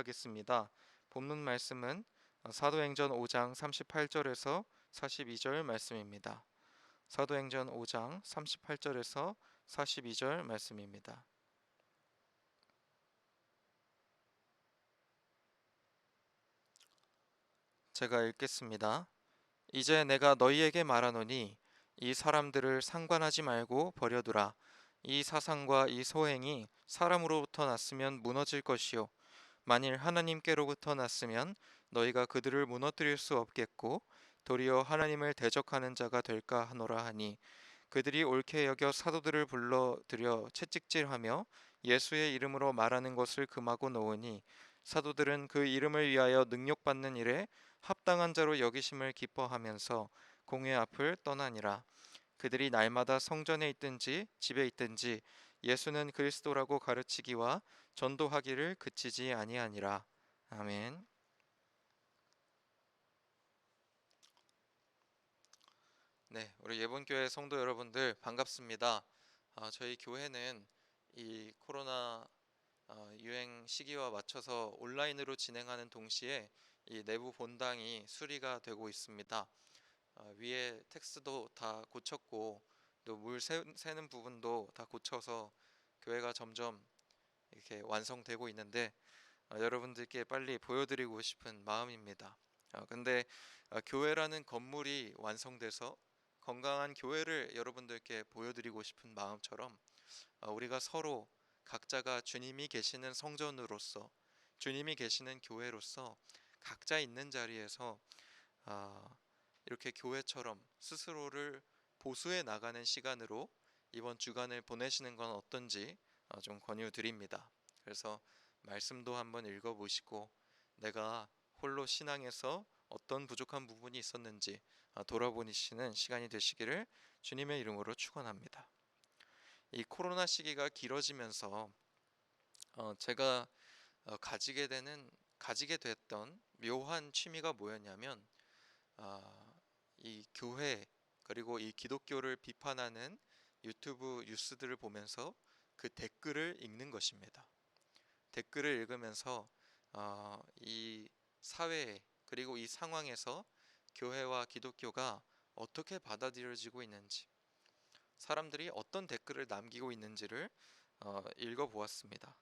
하겠습니다. 본문 말씀은 사도행전 5장 38절에서 42절 말씀입니다. 사도행전 5장 38절에서 42절 말씀입니다. 제가 읽겠습니다. 이제 내가 너희에게 말하노니 이 사람들을 상관하지 말고 버려두라. 이 사상과 이 소행이 사람으로부터 났으면 무너질 것이요 만일 하나님께로부터 났으면 너희가 그들을 무너뜨릴 수 없겠고 도리어 하나님을 대적하는 자가 될까 하노라 하니 그들이 옳게 여겨 사도들을 불러들여 채찍질하며 예수의 이름으로 말하는 것을 금하고 놓으니 사도들은 그 이름을 위하여 능욕받는 일에 합당한 자로 여기심을 기뻐하면서 공회 앞을 떠나니라. 그들이 날마다 성전에 있든지 집에 있든지 예수는 그리스도라고 가르치기와 전도하기를 그치지 아니하니라. 아멘. 네, 우리 예본교회 성도 여러분들 반갑습니다. 저희 교회는 이 코로나 유행 시기와 맞춰서 온라인으로 진행하는 동시에 이 내부 본당이 수리가 되고 있습니다. 위에 텍스도 다 고쳤고 또 물 새는 부분도 다 고쳐서 교회가 점점 이렇게 완성되고 있는데 여러분들께 빨리 보여드리고 싶은 마음입니다. 근데 교회라는 건물이 완성돼서 건강한 교회를 여러분들께 보여드리고 싶은 마음처럼 우리가 서로 각자가 주님이 계시는 성전으로서 주님이 계시는 교회로서 각자 있는 자리에서 아, 이렇게 교회처럼 스스로를 보수해 나가는 시간으로 이번 주간을 보내시는 건 어떤지 좀 권유드립니다. 그래서 말씀도 한번 읽어보시고 내가 홀로 신앙에서 어떤 부족한 부분이 있었는지 돌아보시는 시간이 되시기를 주님의 이름으로 축원합니다. 이 코로나 시기가 길어지면서 제가 가지게 됐던 묘한 취미가 뭐였냐면 이 교회 그리고 이 기독교를 비판하는 유튜브 뉴스들을 보면서 그 댓글을 읽는 것입니다. 댓글을 읽으면서 이 사회 그리고 이 상황에서 교회와 기독교가 어떻게 받아들여지고 있는지 사람들이 어떤 댓글을 남기고 있는지를 읽어보았습니다.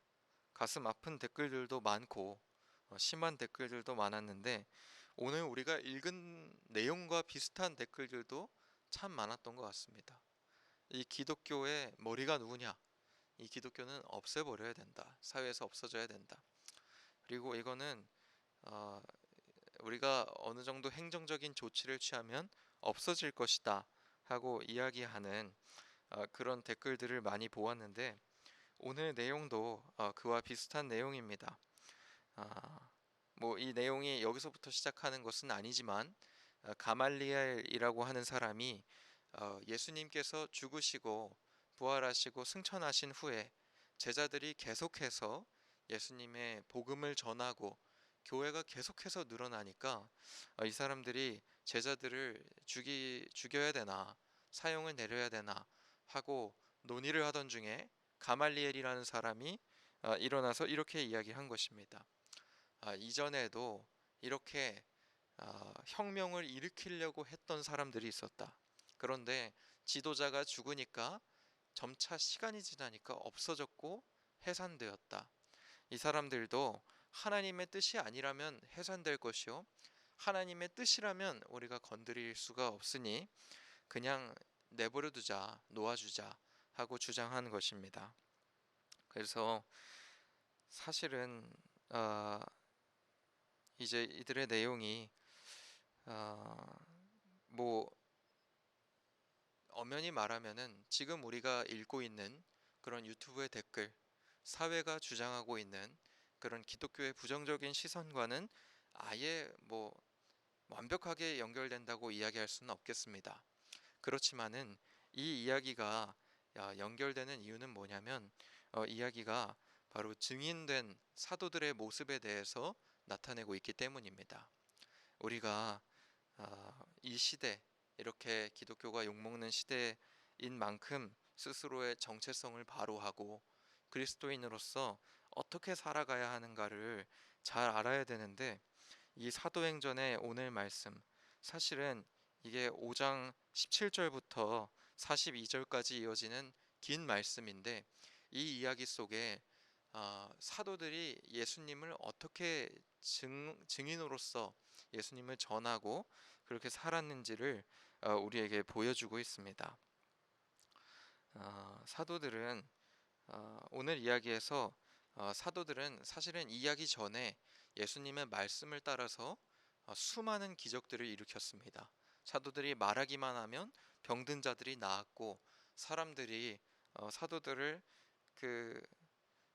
가슴 아픈 댓글들도 많고 심한 댓글들도 많았는데 오늘 우리가 읽은 내용과 비슷한 댓글들도 참 많았던 것 같습니다. 이 기독교의 머리가 누구냐? 이 기독교는 없애버려야 된다. 사회에서 없어져야 된다. 그리고 이거는 어, 우리가 어느 정도 행정적인 조치를 취하면 없어질 것이다 하고 이야기하는 그런 댓글들을 많이 보았는데 오늘 내용도 그와 비슷한 내용입니다. 뭐 이 내용이 여기서부터 시작하는 것은 아니지만 가말리엘이라고 하는 사람이 예수님께서 죽으시고 부활하시고 승천하신 후에 제자들이 계속해서 예수님의 복음을 전하고 교회가 계속해서 늘어나니까 이 사람들이 제자들을 죽여야 되나 사형을 내려야 되나 하고 논의를 하던 중에 가말리엘이라는 사람이 일어나서 이렇게 이야기한 것입니다. 이전에도 이렇게 혁명을 일으키려고 했던 사람들이 있었다. 그런데 지도자가 죽으니까 점차 시간이 지나니까 없어졌고 해산되었다. 이 사람들도 하나님의 뜻이 아니라면 해산될 것이요 하나님의 뜻이라면 우리가 건드릴 수가 없으니 그냥 내버려 두자, 놓아주자 하고 주장한 것입니다. 그래서 사실은 이제 이들의 내용이 뭐 엄연히 말하면은 지금 우리가 읽고 있는 그런 유튜브의 댓글, 사회가 주장하고 있는 그런 기독교의 부정적인 시선과는 아예 뭐 완벽하게 연결된다고 이야기할 수는 없겠습니다. 그렇지만은 이 이야기가 연결되는 이유는 뭐냐면 이야기가 바로 증인된 사도들의 모습에 대해서 나타내고 있기 때문입니다. 우리가 이 시대 이렇게 기독교가 욕먹는 시대인 만큼 스스로의 정체성을 바로하고 그리스도인으로서 어떻게 살아가야 하는가를 잘 알아야 되는데, 이 사도행전의 오늘 말씀, 사실은 이게 5장 17절부터 42절까지 이어지는 긴 말씀인데, 이 이야기 속에 사도들이 예수님을 어떻게 증인으로서 예수님을 전하고 그렇게 살았는지를 우리에게 보여주고 있습니다. 사도들은 오늘 이야기에서 사도들은 사실은 이야기 전에 예수님의 말씀을 따라서 수많은 기적들을 일으켰습니다. 사도들이 말하기만 하면 병든 자들이 나았고, 사람들이 사도들을 그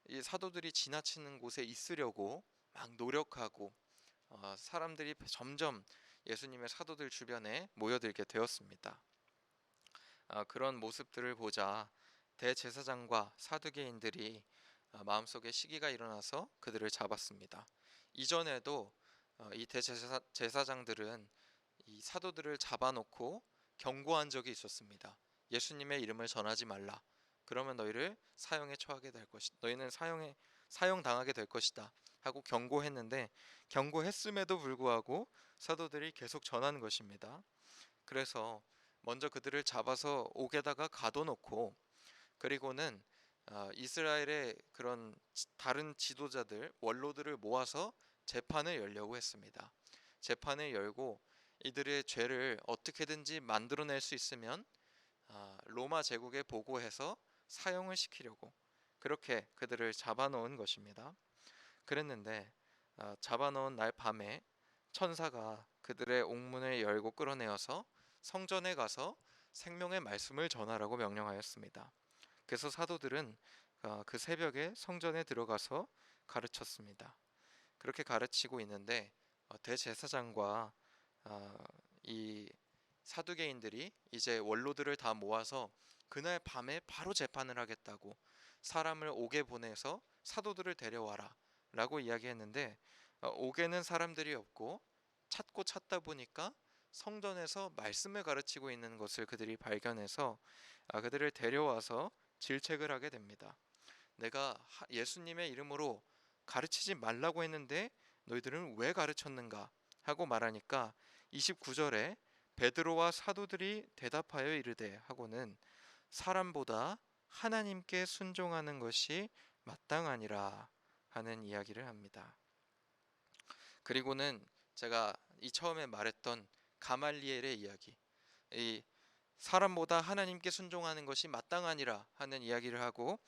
이 사도들이 지나치는 곳에 있으려고 막 노력하고, 사람들이 점점 예수님의 사도들 주변에 모여들게 되었습니다. 그런 모습들을 보자 대제사장과 사두개인들이 마음속에 시기가 일어나서 그들을 잡았습니다. 이전에도 이 대제사장들은 이 사도들을 잡아놓고 경고한 적이 있었습니다. 예수님의 이름을 전하지 말라. 그러면 너희를 사형에 처하게 될 것이다. 너희는 사형 당하게 될 것이다. 하고 경고했는데, 경고했음에도 불구하고 사도들이 계속 전하는 것입니다. 그래서 먼저 그들을 잡아서 옥에다가 가둬놓고, 그리고는 이스라엘의 그런 다른 지도자들, 원로들을 모아서 재판을 열려고 했습니다. 재판을 열고 이들의 죄를 어떻게든지 만들어낼 수 있으면 로마 제국에 보고해서 사형을 시키려고 그렇게 그들을 잡아놓은 것입니다. 그랬는데 잡아놓은 날 밤에 천사가 그들의 옥문을 열고 끌어내어서 성전에 가서 생명의 말씀을 전하라고 명령하였습니다. 그래서 사도들은 그 새벽에 성전에 들어가서 가르쳤습니다. 그렇게 가르치고 있는데 대제사장과 이 사두개인들이 이제 원로들을 다 모아서 그날 밤에 바로 재판을 하겠다고 사람을 옥에 보내서 사도들을 데려와라 라고 이야기했는데, 옥에는 사람들이 없고 찾고 찾다 보니까 성전에서 말씀을 가르치고 있는 것을 그들이 발견해서 그들을 데려와서 질책을 하게 됩니다. 내가 예수님의 이름으로 가르치지 말라고 했는데 너희들은 왜 가르쳤는가 하고 말하니까, 29절에 베드로와 사도들이 대답하여 이르되 하고는 사람보다 하나님께 순종하는 것이 마땅하니라 하는 이야기를 합니다. 그리고는 제가 이 처음에 말했던 가말리엘의 이야기, 이 사람보다 하나님께 순종하는 것이 마땅하니라 하는 이야기를 하고,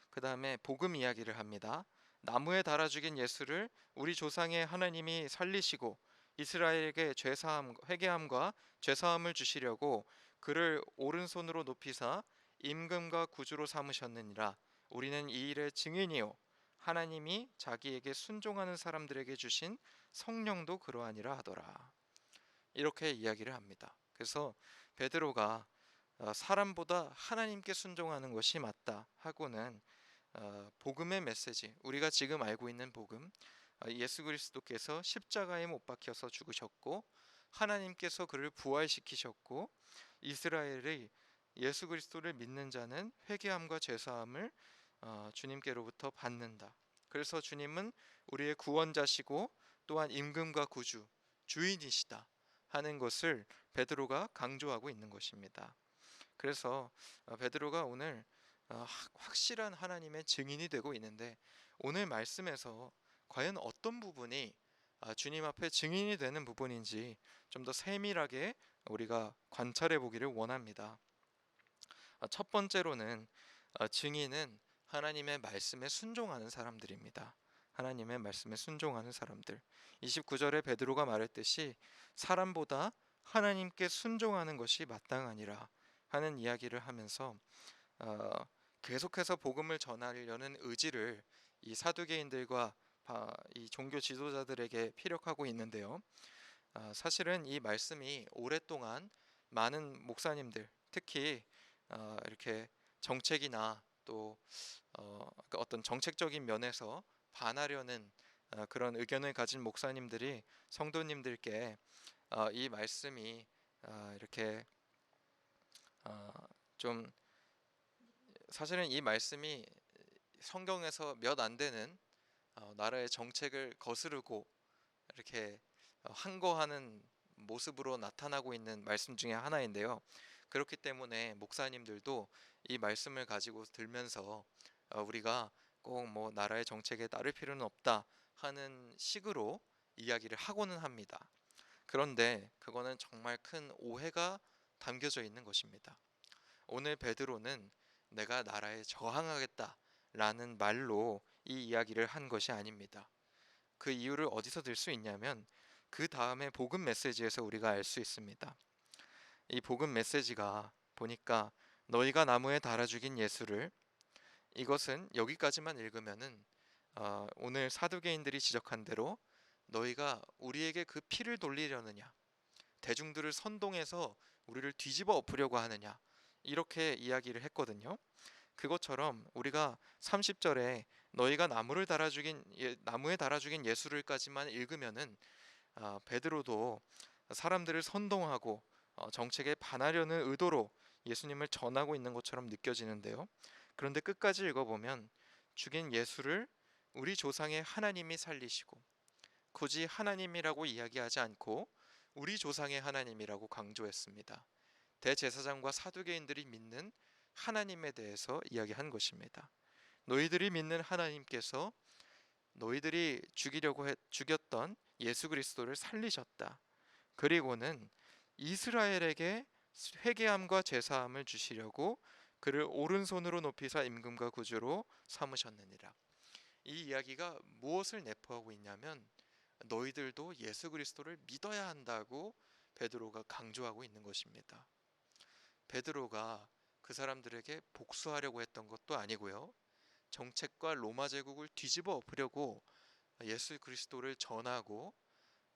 그 다음에 복음 이야기를 합니다. 나무에 달아 죽인 예수를 우리 조상의 하나님이 살리시고 이스라엘에게 회개함과 죄사함을 주시려고 그를 오른손으로 높이사 임금과 구주로 삼으셨느니라. 우리는 이 일의 증인이요 하나님이 자기에게 순종하는 사람들에게 주신 성령도 그러하니라 하더라. 이렇게 이야기를 합니다. 그래서 베드로가 사람보다 하나님께 순종하는 것이 맞다 하고는 복음의 메시지, 우리가 지금 알고 있는 복음, 예수 그리스도께서 십자가에 못 박혀서 죽으셨고 하나님께서 그를 부활시키셨고 이스라엘의 예수 그리스도를 믿는 자는 회개함과 죄사함을 주님께로부터 받는다. 그래서 주님은 우리의 구원자시고 또한 임금과 구주, 주인이시다 하는 것을 베드로가 강조하고 있는 것입니다. 그래서 베드로가 오늘 확실한 하나님의 증인이 되고 있는데, 오늘 말씀에서 과연 어떤 부분이 주님 앞에 증인이 되는 부분인지 좀 더 세밀하게 우리가 관찰해 보기를 원합니다. 첫 번째로는 증인은 하나님의 말씀에 순종하는 사람들입니다. 하나님의 말씀에 순종하는 사람들. 29절에 베드로가 말했듯이 사람보다 하나님께 순종하는 것이 마땅하니라 하는 이야기를 하면서 계속해서 복음을 전하려는 의지를 이 사두개인들과 이 종교 지도자들에게 피력하고 있는데요. 사실은 이 말씀이 오랫동안 많은 목사님들, 특히 이렇게 정책이나 또 어떤 정책적인 면에서 반하려는 그런 의견을 가진 목사님들이 성도님들께 이 말씀이 이렇게 좀, 사실은 이 말씀이 성경에서 몇 안 되는 나라의 정책을 거스르고 이렇게 항거하는 모습으로 나타나고 있는 말씀 중에 하나인데요. 그렇기 때문에 목사님들도 이 말씀을 가지고 들면서 우리가 꼭 뭐 나라의 정책에 따를 필요는 없다 하는 식으로 이야기를 하고는 합니다. 그런데 그거는 정말 큰 오해가 담겨져 있는 것입니다. 오늘 베드로는 내가 나라에 저항하겠다라는 말로 이 이야기를 한 것이 아닙니다. 그 이유를 어디서 들 수 있냐면 그 다음에 복음 메시지에서 우리가 알 수 있습니다. 이 복음 메시지가 보니까 너희가 나무에 달아 죽인 예수를, 이것은 여기까지만 읽으면은 오늘 사두개인들이 지적한 대로 너희가 우리에게 그 피를 돌리려느냐, 대중들을 선동해서 우리를 뒤집어 엎으려고 하느냐, 이렇게 이야기를 했거든요. 그것처럼 우리가 30절에 너희가 나무에 달아 죽인 예수를까지만 읽으면은 베드로도 사람들을 선동하고 정책에 반하려는 의도로 예수님을 전하고 있는 것처럼 느껴지는데요. 그런데 끝까지 읽어보면 죽인 예수를 우리 조상의 하나님이 살리시고, 굳이 하나님이라고 이야기하지 않고 우리 조상의 하나님이라고 강조했습니다. 대제사장과 사두개인들이 믿는 하나님에 대해서 이야기한 것입니다. 너희들이 믿는 하나님께서 너희들이 죽였던 예수 그리스도를 살리셨다. 그리고는 이스라엘에게 회개함과 제사함을 주시려고 그를 오른손으로 높이사 임금과 구주로 삼으셨느니라. 이 이야기가 무엇을 내포하고 있냐면 너희들도 예수 그리스도를 믿어야 한다고 베드로가 강조하고 있는 것입니다. 베드로가 그 사람들에게 복수하려고 했던 것도 아니고요. 정책과 로마 제국을 뒤집어 엎으려고 예수 그리스도를 전하고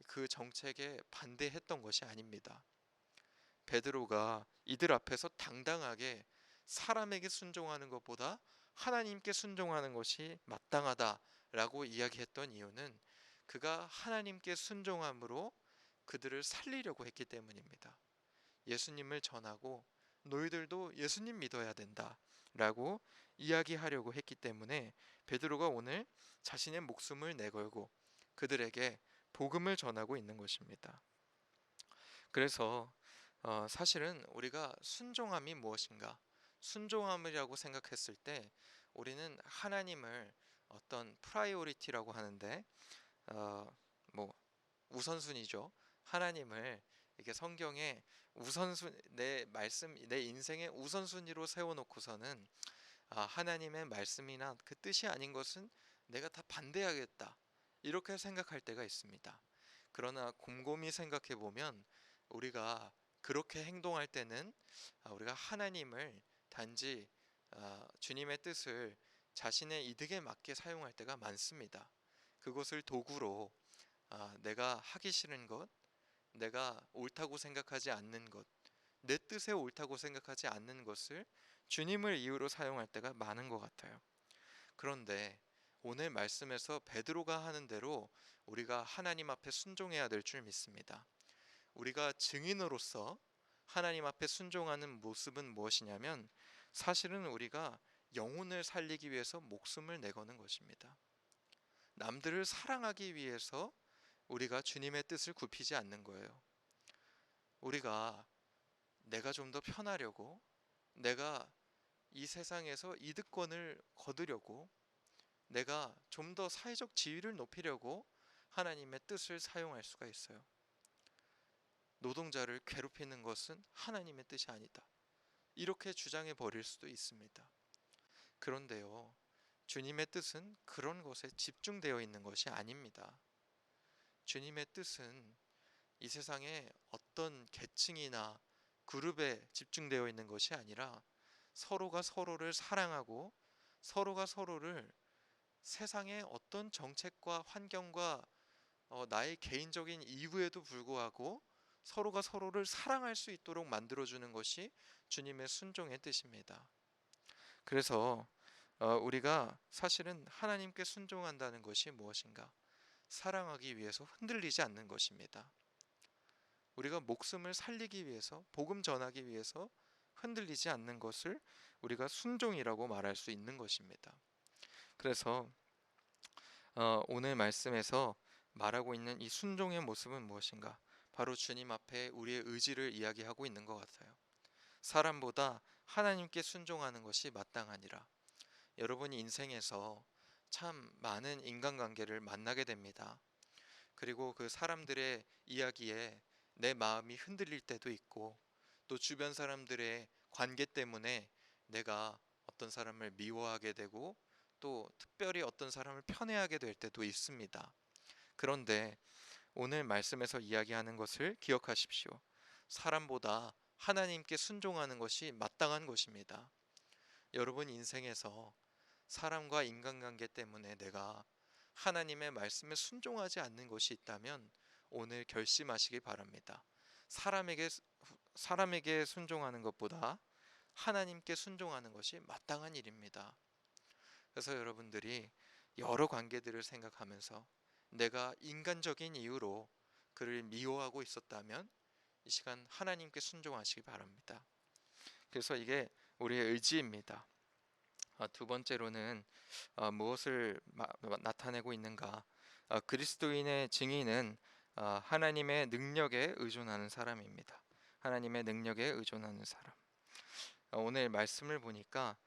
그 정책에 반대했던 것이 아닙니다. 베드로가 이들 앞에서 당당하게 사람에게 순종하는 것보다 하나님께 순종하는 것이 마땅하다라고 이야기했던 이유는 그가 하나님께 순종함으로 그들을 살리려고 했기 때문입니다. 예수님을 전하고 너희들도 예수님 믿어야 된다 라고 이야기하려고 했기 때문에 베드로가 오늘 자신의 목숨을 내걸고 그들에게 복음을 전하고 있는 것입니다. 그래서 사실은 우리가 순종함이 무엇인가, 순종함이라고 생각했을 때 우리는 하나님을 어떤 프라이오리티라고 하는데 뭐 우선순위죠. 하나님을 이게 성경에 내 인생의 우선순위로 세워놓고서는 하나님의 말씀이나 그 뜻이 아닌 것은 내가 다 반대하겠다, 이렇게 생각할 때가 있습니다. 그러나 곰곰이 생각해 보면 우리가 그렇게 행동할 때는 우리가 하나님을 단지 주님의 뜻을 자신의 이득에 맞게 사용할 때가 많습니다. 그것을 도구로 내가 하기 싫은 것, 내가 옳다고 생각하지 않는 것, 내 뜻에 옳다고 생각하지 않는 것을 주님을 이유로 사용할 때가 많은 것 같아요. 그런데 오늘 말씀에서 베드로가 하는 대로 우리가 하나님 앞에 순종해야 될 줄 믿습니다. 우리가 증인으로서 하나님 앞에 순종하는 모습은 무엇이냐면 사실은 우리가 영혼을 살리기 위해서 목숨을 내거는 것입니다. 남들을 사랑하기 위해서 우리가 주님의 뜻을 굽히지 않는 거예요. 우리가 내가 좀 더 편하려고, 내가 이 세상에서 이득권을 거두려고, 내가 좀 더 사회적 지위를 높이려고 하나님의 뜻을 사용할 수가 있어요. 노동자를 괴롭히는 것은 하나님의 뜻이 아니다, 이렇게 주장해 버릴 수도 있습니다. 그런데요, 주님의 뜻은 그런 것에 집중되어 있는 것이 아닙니다. 주님의 뜻은 이 세상에 어떤 계층이나 그룹에 집중되어 있는 것이 아니라 서로가 서로를 사랑하고 서로가 서로를 세상의 어떤 정책과 환경과 나의 개인적인 이유에도 불구하고 서로가 서로를 사랑할 수 있도록 만들어주는 것이 주님의 순종의 뜻입니다. 그래서 우리가 사실은 하나님께 순종한다는 것이 무엇인가? 사랑하기 위해서 흔들리지 않는 것입니다. 우리가 목숨을 살리기 위해서, 복음 전하기 위해서 흔들리지 않는 것을 우리가 순종이라고 말할 수 있는 것입니다. 그래서 오늘 말씀에서 말하고 있는 이 순종의 모습은 무엇인가? 바로 주님 앞에 우리의 의지를 이야기하고 있는 것 같아요. 사람보다 하나님께 순종하는 것이 마땅하니라. 여러분이 인생에서 참 많은 인간관계를 만나게 됩니다. 그리고 그 사람들의 이야기에 내 마음이 흔들릴 때도 있고, 또 주변 사람들의 관계 때문에 내가 어떤 사람을 미워하게 되고, 또 특별히 어떤 사람을 편애하게 될 때도 있습니다. 그런데 오늘 말씀에서 이야기하는 것을 기억하십시오. 사람보다 하나님께 순종하는 것이 마땅한 것입니다. 여러분 인생에서 사람과 인간관계 때문에 내가 하나님의 말씀에 순종하지 않는 것이 있다면 오늘 결심하시기 바랍니다. 사람에게 사람에게 순종하는 것보다 하나님께 순종하는 것이 마땅한 일입니다. 그래서 여러분들이 여러 관계들을 생각하면서 내가 인간적인 이유로 그를 미워하고 있었다면 이 시간 하나님께 순종하시기 바랍니다. 그래서 이게 우리의 의지입니다. 두 번째로는 무엇을 나타내고 있는가? 그리스도인의 증인은 하나님의 능력에 의존하는 사람입니다. 하나님의 능력에 의존하는 사람. 오늘 말씀을 보니까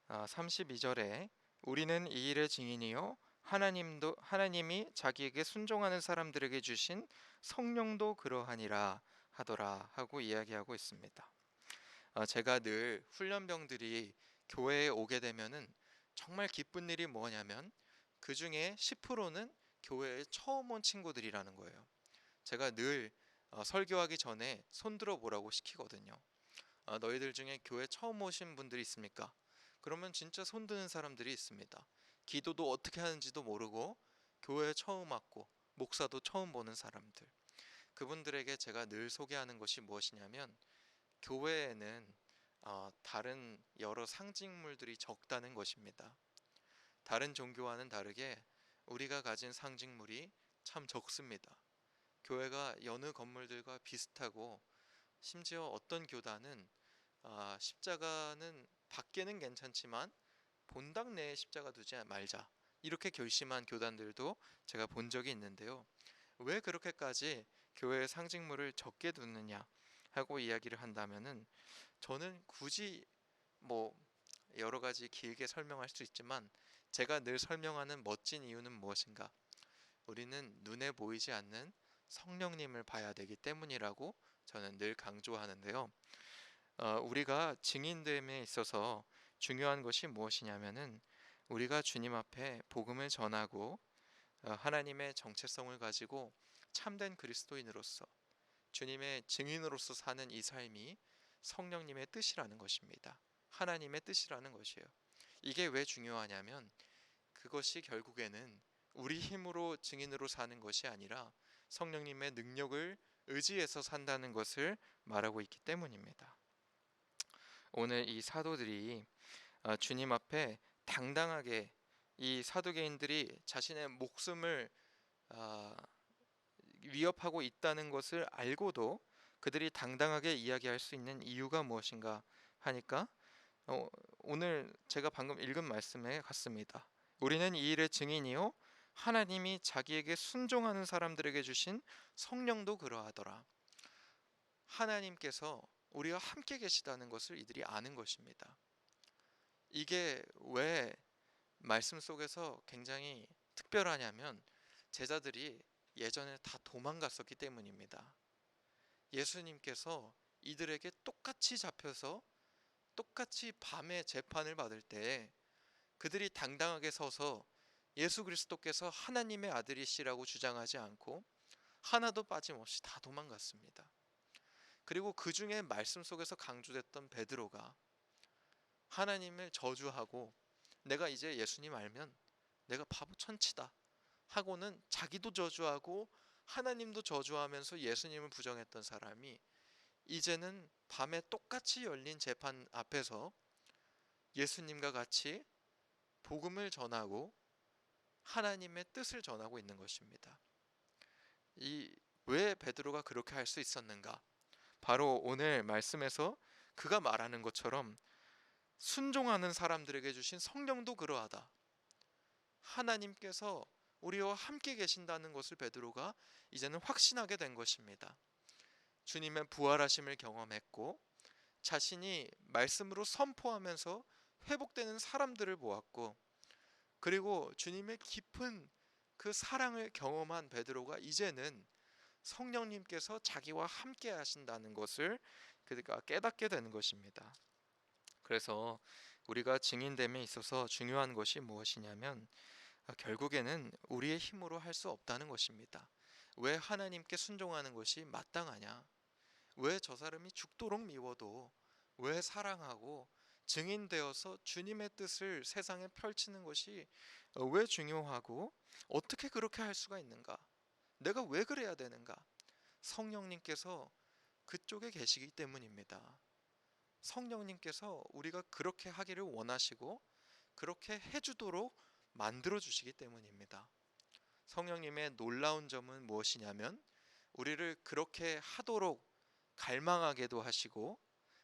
32절에 우리는 이 일의 증인이요 하나님이 자기에게 순종하는 사람들에게 주신 성령도 그러하니라 하더라 하고 이야기하고 있습니다. 제가 늘 훈련병들이 교회에 오게 되면은 정말 기쁜 일이 뭐냐면 그 중에 10%는 교회에 처음 온 친구들이라는 거예요. 제가 늘 설교하기 전에 손 들어 보라고 시키거든요. 너희들 중에 교회 처음 오신 분들이 있습니까? 그러면 진짜 손 드는 사람들이 있습니다. 기도도 어떻게 하는지도 모르고 교회에 처음 왔고 목사도 처음 보는 사람들. 그분들에게 제가 늘 소개하는 것이 무엇이냐면 교회에는 다른 여러 상징물들이 적다는 것입니다. 다른 종교와는 다르게 우리가 가진 상징물이 참 적습니다. 교회가 여느 건물들과 비슷하고 심지어 어떤 교단은 십자가는 밖에는 괜찮지만 본당 내에 십자가 두지 말자 이렇게 결심한 교단들도 제가 본 적이 있는데요. 왜 그렇게까지 교회의 상징물을 적게 두느냐 하고 이야기를 한다면은 저는 굳이 뭐 여러 가지 길게 설명할 수 있지만 제가 늘 설명하는 멋진 이유는 무엇인가? 우리는 눈에 보이지 않는 성령님을 봐야 되기 때문이라고 저는 늘 강조하는데요. 우리가 증인됨에 있어서 중요한 것이 무엇이냐면은 우리가 주님 앞에 복음을 전하고 하나님의 정체성을 가지고 참된 그리스도인으로서 주님의 증인으로서 사는 이 삶이 성령님의 뜻이라는 것입니다. 하나님의 뜻이라는 것이에요. 이게 왜 중요하냐면 그것이 결국에는 우리 힘으로 증인으로 사는 것이 아니라 성령님의 능력을 의지해서 산다는 것을 말하고 있기 때문입니다. 오늘 이 사도들이 주님 앞에 당당하게 이 사두개인들이 자신의 목숨을 아, 위협하고 있다는 것을 알고도 그들이 당당하게 이야기할 수 있는 이유가 무엇인가 하니까 오늘 제가 방금 읽은 말씀에 같습니다. 우리는 이 일의 증인이요 하나님이 자기에게 순종하는 사람들에게 주신 성령도 그러하더라. 하나님께서 우리와 함께 계시다는 것을 이들이 아는 것입니다. 이게 왜 말씀 속에서 굉장히 특별하냐면 제자들이 예전에 다 도망갔었기 때문입니다. 예수님께서 이들에게 똑같이 잡혀서 똑같이 밤에 재판을 받을 때 그들이 당당하게 서서 예수 그리스도께서 하나님의 아들이시라고 주장하지 않고 하나도 빠짐없이 다 도망갔습니다. 그리고 그 중에 말씀 속에서 강조됐던 베드로가 하나님을 저주하고 내가 이제 예수님 알면 내가 바보 천치다 하고는 자기도 저주하고 하나님도 저주하면서 예수님을 부정했던 사람이 이제는 밤에 똑같이 열린 재판 앞에서 예수님과 같이 복음을 전하고 하나님의 뜻을 전하고 있는 것입니다. 왜 베드로가 그렇게 할 수 있었는가? 바로 오늘 말씀에서 그가 말하는 것처럼 순종하는 사람들에게 주신 성령도 그러하다. 하나님께서 우리와 함께 계신다는 것을 베드로가 이제는 확신하게 된 것입니다. 주님의 부활하심을 경험했고 자신이 말씀으로 선포하면서 회복되는 사람들을 보았고, 그리고 주님의 깊은 그 사랑을 경험한 베드로가 이제는 성령님께서 자기와 함께 하신다는 것을 그가 깨닫게 되는 것입니다. 그래서 우리가 증인됨에 있어서 중요한 것이 무엇이냐면 결국에는 우리의 힘으로 할 수 없다는 것입니다. 왜 하나님께 순종하는 것이 마땅하냐? 왜 저 사람이 죽도록 미워도 왜 사랑하고 증인되어서 주님의 뜻을 세상에 펼치는 것이 왜 중요하고 어떻게 그렇게 할 수가 있는가? 내가 왜 그래야 되는가? 성령님께서 그쪽에 계시기 때문입니다. 성령님께서 우리가 그렇게 하기를 원하시고 그렇게 해주도록 만들어 주시기 때문입니다. 성령님의 놀라운 점은 무엇이냐면 우리를 그렇게 하도록 갈망하게도 하시고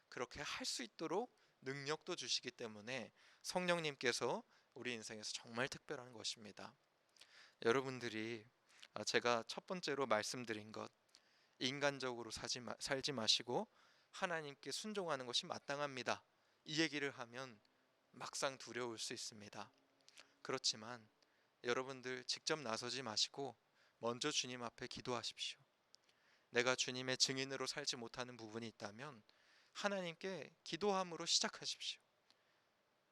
그렇게 할 수 있도록 능력도 주시기 때문에 성령님께서 우리 인생에서 정말 특별한 것입니다. 여러분들이 제가 첫 번째로 말씀드린 것, 인간적으로 살지 마시고 하나님께 순종하는 것이 마땅합니다, 이 얘기를 하면 막상 두려울 수 있습니다. 그렇지만 여러분들 직접 나서지 마시고 먼저 주님 앞에 기도하십시오. 내가 주님의 증인으로 살지 못하는 부분이 있다면 하나님께 기도함으로 시작하십시오.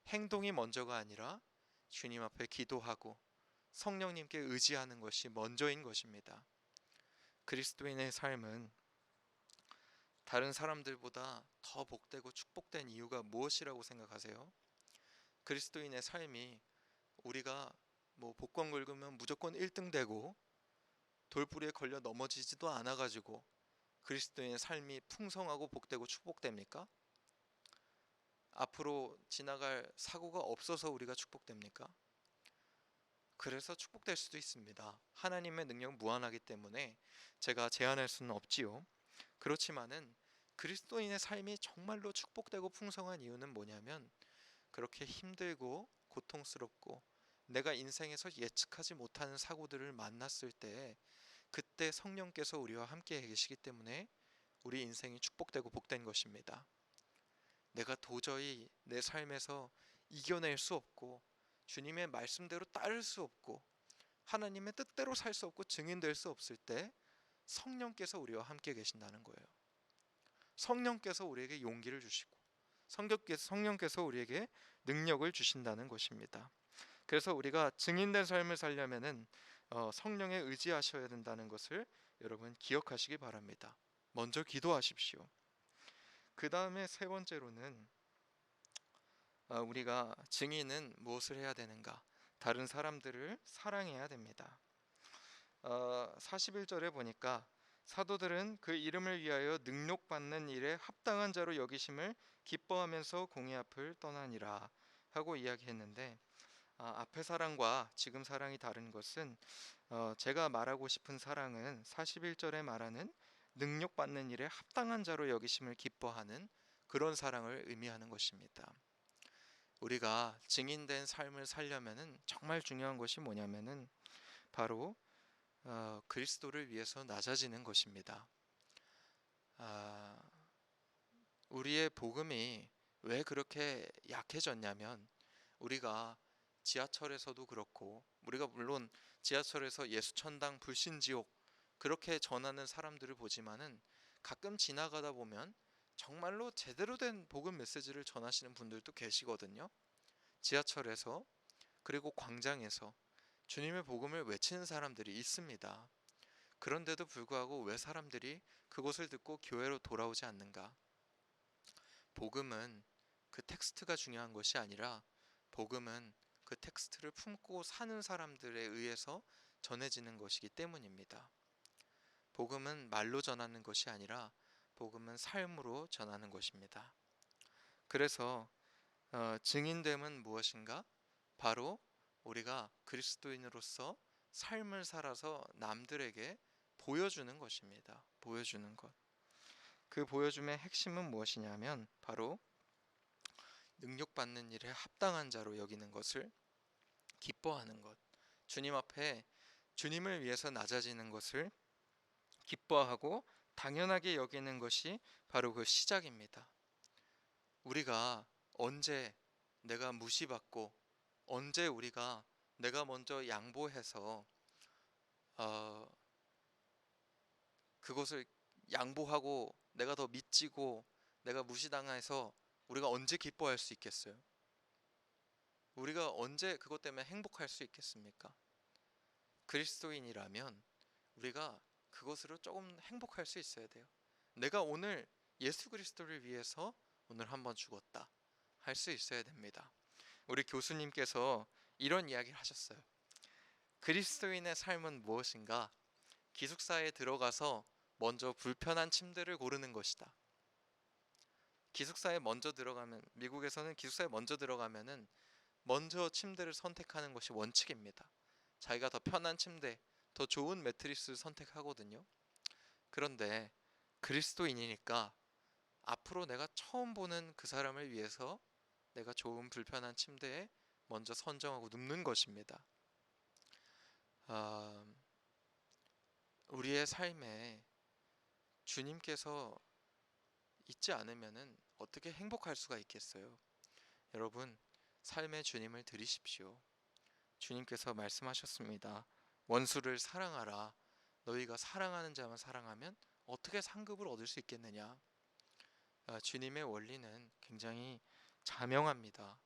행동이 먼저가 아니라 주님 앞에 기도하고 성령님께 의지하는 것이 먼저인 것입니다. 그리스도인의 삶은 다른 사람들보다 더 복되고 축복된 이유가 무엇이라고 생각하세요? 그리스도인의 삶이 우리가 복권 긁으면 무조건 1등 되고 돌부리에 걸려 넘어지지도 않아 가지고 그리스도인의 삶이 풍성하고 복되고 축복됩니까? 앞으로 지나갈 사고가 없어서 우리가 축복됩니까? 그래서 축복될 수도 있습니다. 하나님의 능력 무한하기 때문에 제가 제한할 수는 없지요. 그렇지만은 그리스도인의 삶이 정말로 축복되고 풍성한 이유는 뭐냐면 그렇게 힘들고 고통스럽고 내가 인생에서 예측하지 못하는 사고들을 만났을 때 그때 성령께서 우리와 함께 계시기 때문에 우리 인생이 축복되고 복된 것입니다. 내가 도저히 내 삶에서 이겨낼 수 없고 주님의 말씀대로 따를 수 없고 하나님의 뜻대로 살 수 없고 증인될 수 없을 때 성령께서 우리와 함께 계신다는 거예요. 성령께서 우리에게 용기를 주시고 성령께서 우리에게 능력을 주신다는 것입니다. 그래서 우리가 증인된 삶을 살려면은 성령에 의지하셔야 된다는 것을 여러분 기억하시기 바랍니다. 먼저 기도하십시오. 그 다음에 세 번째로는 우리가 증인은 무엇을 해야 되는가? 다른 사람들을 사랑해야 됩니다. 41절에 보니까 사도들은 그 이름을 위하여 능력받는 일에 합당한 자로 여기심을 기뻐하면서 공의 앞을 떠나니라 하고 이야기했는데, 앞의 사랑과 지금 사랑이 다른 것은 제가 말하고 싶은 사랑은 41절에 말하는 능력받는 일에 합당한 자로 여기심을 기뻐하는 그런 사랑을 의미하는 것입니다. 우리가 증인된 삶을 살려면은 정말 중요한 것이 뭐냐면은 바로 그리스도를 위해서 낮아지는 것입니다. 우리의 복음이 왜 그렇게 약해졌냐면 우리가 지하철에서도 그렇고 우리가 물론 지하철에서 예수천당 불신지옥 그렇게 전하는 사람들을 보지만은 가끔 지나가다 보면 정말로 제대로 된 복음 메시지를 전하시는 분들도 계시거든요. 지하철에서 그리고 광장에서 주님의 복음을 외치는 사람들이 있습니다. 그런데도 불구하고 왜 사람들이 그것을 듣고 교회로 돌아오지 않는가? 복음은 그 텍스트가 중요한 것이 아니라 복음은 그 텍스트를 품고 사는 사람들에 의해서 전해지는 것이기 때문입니다. 복음은 말로 전하는 것이 아니라 복음은 삶으로 전하는 것입니다. 그래서 증인됨은 무엇인가? 바로 우리가 그리스도인으로서 삶을 살아서 남들에게 보여주는 것입니다. 보여주는 것. 그 보여줌의 핵심은 무엇이냐면 바로 능력받는 일에 합당한 자로 여기는 것을 기뻐하는 것. 주님 앞에 주님을 위해서 낮아지는 것을 기뻐하고 당연하게 여기는 것이 바로 그 시작입니다. 우리가 언제 내가 무시받고 언제 우리가 내가 먼저 양보해서 어, 그것을 양보하고 내가 더 미치고 내가 무시당해서 우리가 언제 기뻐할 수 있겠어요? 우리가 언제 그것 때문에 행복할 수 있겠습니까? 그리스도인이라면 우리가 그것으로 조금 행복할 수 있어야 돼요. 내가 오늘 예수 그리스도를 위해서 오늘 한번 죽었다 할 수 있어야 됩니다. 우리 교수님께서 이런 이야기를 하셨어요. 그리스도인의 삶은 무엇인가? 기숙사에 들어가서 먼저 불편한 침대를 고르는 것이다. 기숙사에 먼저 들어가면, 미국에서는 기숙사에 먼저 들어가면은 먼저 침대를 선택하는 것이 원칙입니다. 자기가 더 편한 침대, 더 좋은 매트리스를 선택하거든요. 그런데 그리스도인이니까 앞으로 내가 처음 보는 그 사람을 위해서 내가 좋은 불편한 침대에 먼저 선정하고 눕는 것입니다. 아, 우리의 삶에 주님께서 있지 않으면은 어떻게 행복할 수가 있겠어요? 여러분, 삶의 주님을 드리십시오. 주님께서 말씀하셨습니다. 원수를 사랑하라. 너희가 사랑하는 자만 사랑하면 어떻게 상급을 얻을 수 있겠느냐? 주님의 원리는 굉장히 자명합니다.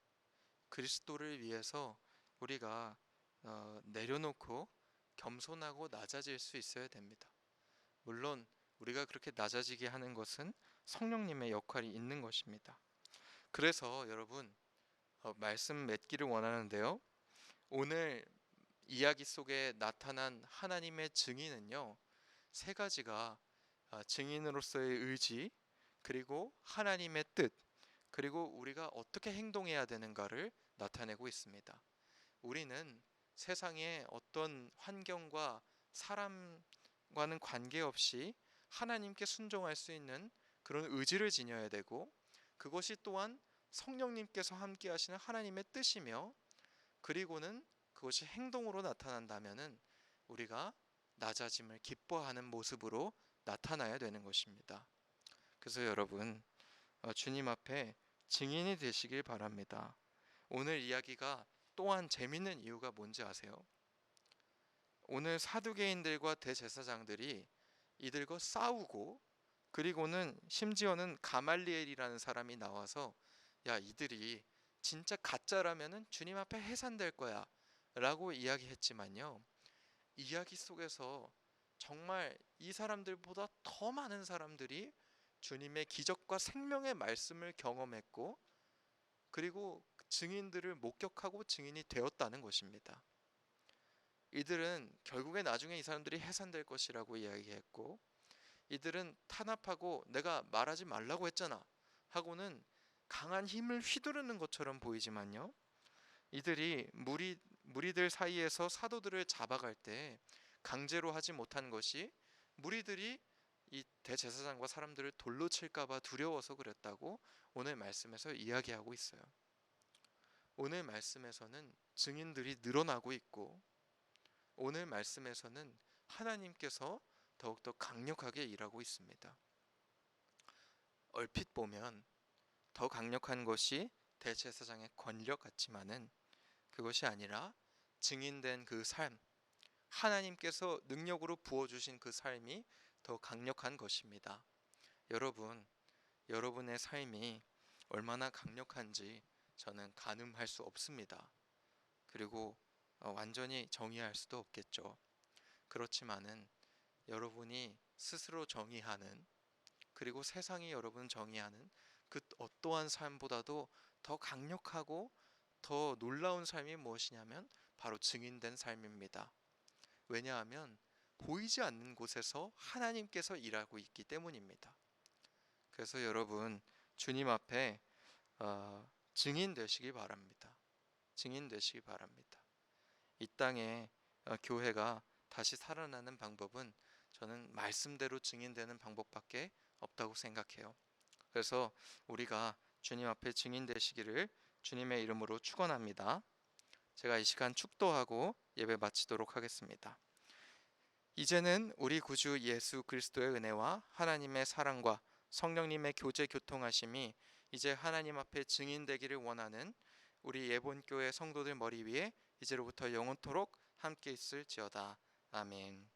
그리스도를 위해서 우리가 내려놓고 겸손하고 낮아질 수 있어야 됩니다. 물론 우리가 그렇게 낮아지게 하는 것은 성령님의 역할이 있는 것입니다. 그래서 여러분 말씀 맺기를 원하는데요. 오늘 이야기 속에 나타난 하나님의 증인은요, 세 가지가 증인으로서의 의지, 그리고 하나님의 뜻, 그리고 우리가 어떻게 행동해야 되는가를 나타내고 있습니다. 우리는 세상의 어떤 환경과 사람과는 관계없이 하나님께 순종할 수 있는 그런 의지를 지녀야 되고, 그것이 또한 성령님께서 함께 하시는 하나님의 뜻이며, 그리고는 그것이 행동으로 나타난다면은 우리가 낮아짐을 기뻐하는 모습으로 나타나야 되는 것입니다. 그래서 여러분 주님 앞에 증인이 되시길 바랍니다. 오늘 이야기가 또한 재밌는 이유가 뭔지 아세요? 오늘 사두개인들과 대제사장들이 이들과 싸우고, 그리고는 심지어는 가말리엘이라는 사람이 나와서 야, 이들이 진짜 가짜라면은 주님 앞에 해산될 거야 라고 이야기했지만요, 이야기 속에서 정말 이 사람들보다 더 많은 사람들이 주님의 기적과 생명의 말씀을 경험했고, 그리고 증인들을 목격하고 증인이 되었다는 것입니다. 이들은 결국에 나중에 이 사람들이 해산될 것이라고 이야기했고, 이들은 탄압하고 내가 말하지 말라고 했잖아 하고는 강한 힘을 휘두르는 것처럼 보이지만요, 이들이 무리들 사이에서 사도들을 잡아갈 때 강제로 하지 못한 것이 무리들이 이 대제사장과 사람들을 돌로 칠까봐 두려워서 그랬다고 오늘 말씀에서 이야기하고 있어요. 오늘 말씀에서는 증인들이 늘어나고 있고, 오늘 말씀에서는 하나님께서 더욱더 강력하게 일하고 있습니다. 얼핏 보면 더 강력한 것이 대제사장의 권력 같지만은 그것이 아니라 증인된 그 삶, 하나님께서 능력으로 부어주신 그 삶이 더 강력한 것입니다. 여러분, 여러분의 삶이 얼마나 강력한지 저는 가늠할 수 없습니다. 그리고 완전히 정의할 수도 없겠죠. 그렇지만은 여러분이 스스로 정의하는, 그리고 세상이 여러분 정의하는 그 어떠한 삶보다도 더 강력하고 더 놀라운 삶이 무엇이냐면 바로 증인된 삶입니다. 왜냐하면 보이지 않는 곳에서 하나님께서 일하고 있기 때문입니다. 그래서 여러분 주님 앞에 증인 되시기 바랍니다. 증인 되시기 바랍니다. 이 땅에 교회가 다시 살아나는 방법은 저는 말씀대로 증인되는 방법밖에 없다고 생각해요. 그래서 우리가 주님 앞에 증인 되시기를 주님의 이름으로 축원합니다. 제가 이 시간 축도하고 예배 마치도록 하겠습니다. 이제는 우리 구주 예수 그리스도의 은혜와 하나님의 사랑과 성령님의 교제 교통하심이 이제 하나님 앞에 증인되기를 원하는 우리 예본교회 성도들 머리 위에 이제로부터 영원토록 함께 있을지어다. 아멘.